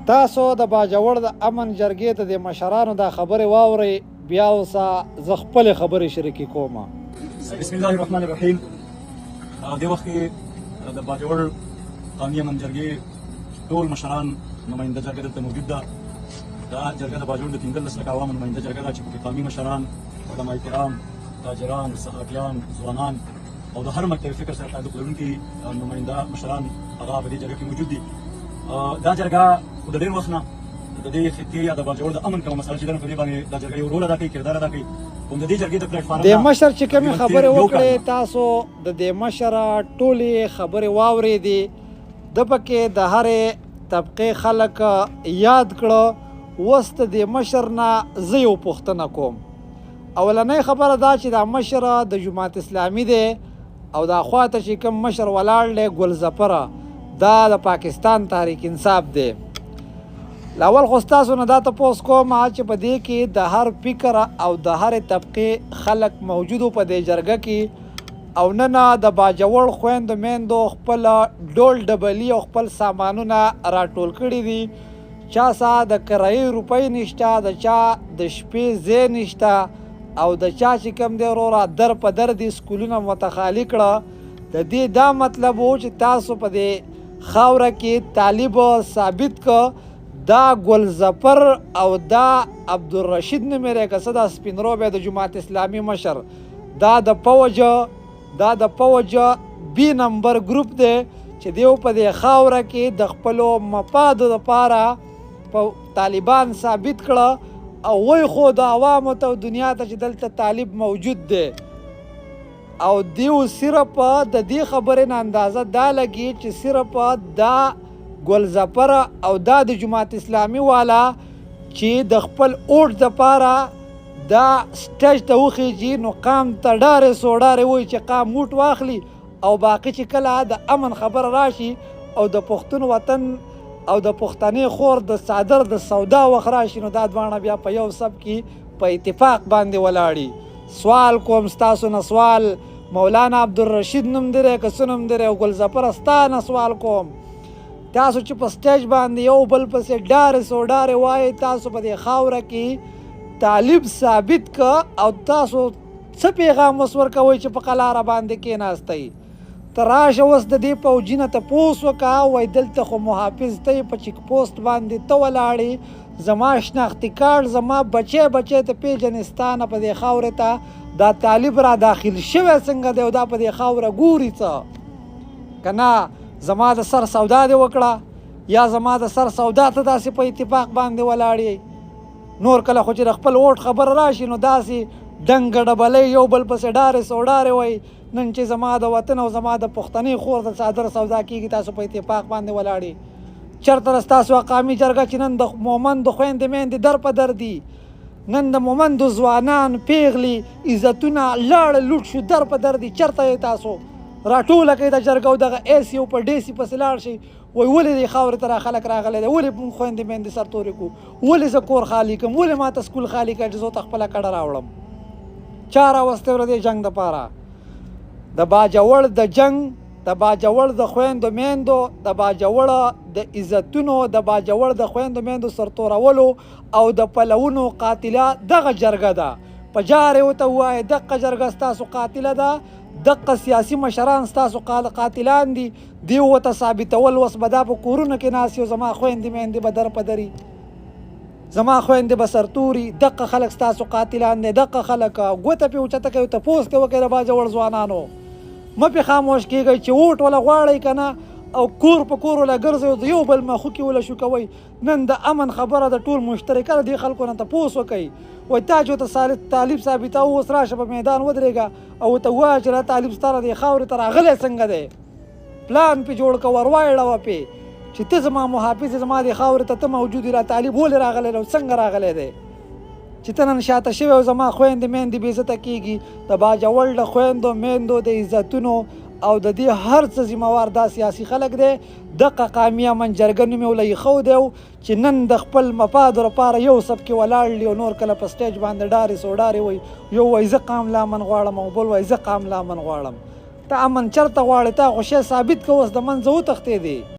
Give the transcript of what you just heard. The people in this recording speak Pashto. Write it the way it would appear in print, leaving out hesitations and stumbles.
تاسو د باجوړ د امن جرګې ته د مشرانو دا خبرې واورئ، بیا اوسه زه خپلې خبرې شریکې کوم. بسم الله الرحمن الرحیم. دې وخت کې د باجوړ قومي امن جرګې ټول مشران نماینده جرګه دلته موجود ده. دا جرګه د باجوړ د 15 لک عوامو نماینده جرګه ده چې پکې قومي مشران، علماء کرام، تاجران، صحافیان، ځوانان او د هر مکتب فکر سره تعلق لرونکي نماینده مشران هغه په دې جرګه کې موجود دي. دا جرګه د ډېر وخت نه د دې خطې یا د باجوړ د امن کومه مسله چې ده په دې باندې دا جرګه یو رول ادا کوي، کردار ادا کوي. کوم د دې جرګې د پلیټفارم د مشر چې کومې خبرې وکړې، تاسو د دې مشر ټولې خبرې واورېدې، د پکې د هرې طبقې خلک یاد کړه. اوس د دې مشر نه زه یو پوښتنه کوم. اولنۍ خبره دا چې دا مشر د جماعت اسلامي دی او دا خواته چې کوم مشر ولاړ دی ګل ظفره، دا د پاکستان تحریک انصاف دی. لاول خو ستاسو نه دا تپوس کوم چې په دې کې د هر فکر او د هرې طبقې خلک موجودو په دې جرګه کې، او نه د باجوړ خویندو میندو خپل ډول ډبلي او خپل سامانونه راټول کړي دي. چا سره د کرایې روپۍ نشته، د چا د شپې ځای نشته، او د چا چې کوم دی وروره در په در دي سکولونه متخالي کړه. د دې دا مطلب و چې تاسو په دې خاوره کې طالب ثابت که دا ګل ظفر او دا عبدالرشید نومېری که څه دا سپین روبی د جماعت اسلامي مشر، دا د فوج بي نمبر ګروپ دی چې دیو په دې خاوره کې د خپلو مفادو دپاره په طالبان ثابت کړه، او وی خو د عوامو ته دنیا ته چې دلته طالب موجود دی. او دیو صرف د دې خبرې نه اندازه دا لګي چې صرف دا ګل ظفر او دا د جماعت اسلامي والا چې د خپل اوټ دپاره دا سټیج ته وخیږي، نو قام ته ډارې سوډارې وایي چې قام موټ واخلي، او باقي چې کله د امن خبر راشي او د پښتون وطن او د پښتنې خور د څادر د سودا وخت راشي، نو دا دواړه بیا په یو سب کې په اتفاق باندې ولاړي. سوال کوم ستاسو نه، سوال مولانا عبدالرشید نوم دی که څه نوم دی، او ګل ظفر ستا نه سوال کوم. تاسو چې په سټیج باندې یو بل پسې ډارې سوډارې وایي، تاسو په دې خاوره کې طالب ثابت که، او تاسو څه پیغام اوس ورکوئ چې په قلاره باندې کېناستئ. ته راشه اوس د دې پوجي نه تپوس وکړه، وایي دلته خو محافظ ته په چیک پوسټ باندې ته ولاړې، زما شناختي کارت زما بچی ته پیژنې، ستا نه په دې خاورې ته دا طالب را داخل شوی څنګه دی، او دا په دې خاوره ګوري څه که نه. زما د سر سودا دې وکړه، یا زما د سر سودا ته داسې په اتفاق باندې ولاړې. نور کله خو چې د خپل اوټ خبر راشي، نو داسې ډنګ ډبلۍ یو بل پسې ډارې سوډارې وایي. نن چې زما د وطن او زما د پښتنې خور د څادر سودا کېږي، تاسو په اتفاق باندې ولاړې. چېرته ستاسو قامي جرګه چې نن د مومندو خویندې میندې در په در دي، نن د مومندو ځوانان پیغلي عزتونه لاړ لوټ شو، در په در دي. چېرته یې تاسو راټوله کوي د جرګه او دغه اے سی او په ډي سی پسې لاړ شي، وایي ولې دې خاورې ته را خلک راغلی دی، ولې موږ خویندې میندې سرتورې کړو، ولې زه کور خالي کړم، ولې ما ته سکول خالي کړه چې زه ته خپله کډه راوړم. چا راوستی وره دې جنګ دپاره؟ د باجوړ د جنګ، د باجوړ د خویندو میندو، د باجوړ د عزتونو، د باجوړ د خویندو میندو سرتورولو او د پلونو قاتله دغه جرګه ده. په جارې ورته ووایه دغه جرګه ستاسو قاتله ده، دغه سیاسي مشران ستاسو قاتلان دي، دې ورته ثابتول. اوس به دا په کورونو کې ناست یو، زما خویندې میندې به در په دري، زما خویندې به سرتوري، دغه خلک ستاسو قاتلان دي. دغه خلک ګوته پې اوچته کوي، تپوس دې وکړئ د باجوړ ځوانانو. مه پې خاموش کېږئ چې اوټ وله غواړئ که نه، او کور په کور وله ګرځئ، د یو بل مخوکې وله شو کوئ. نن د امن خبره د ټول مشترکه د دې خلکو نه تپوس وکئ. وایي تا چې ورته طالب ثابتوه، اوس راشه په میدان ودرېږه او ورته ووایه چې دا طالب ستا د دې خاورې ته راغلی څنګه دی، پلان پې جوړ کړه، ور وایړوه پې چې ته زما محافظ یې، زما دې خاورې ته ته موجود یې، را طالب ولې راغلی دی او څنګه راغلی دی چې ته نن شاته شوی او زما خویندې میندې بې عزته کېږي. د باجوړ د خویندو میندو د عزتونو او د دې هر څه ذمهوار دا سیاسي خلک دی. دغه قومي امن جرګه نوم یې وله ایښودی و چې نن د خپل مفادو لپاره یو سب کې ولاړ دي، او نور کله په سټیج باندې ډارې سوډارې وایي. یو وایي زه قام له امن غواړم، او بل وایي زه قام له امن غواړم. ته امن چېرته غواړې؟ تا خو شی ثابت که اوس د منځه وتښتېدې.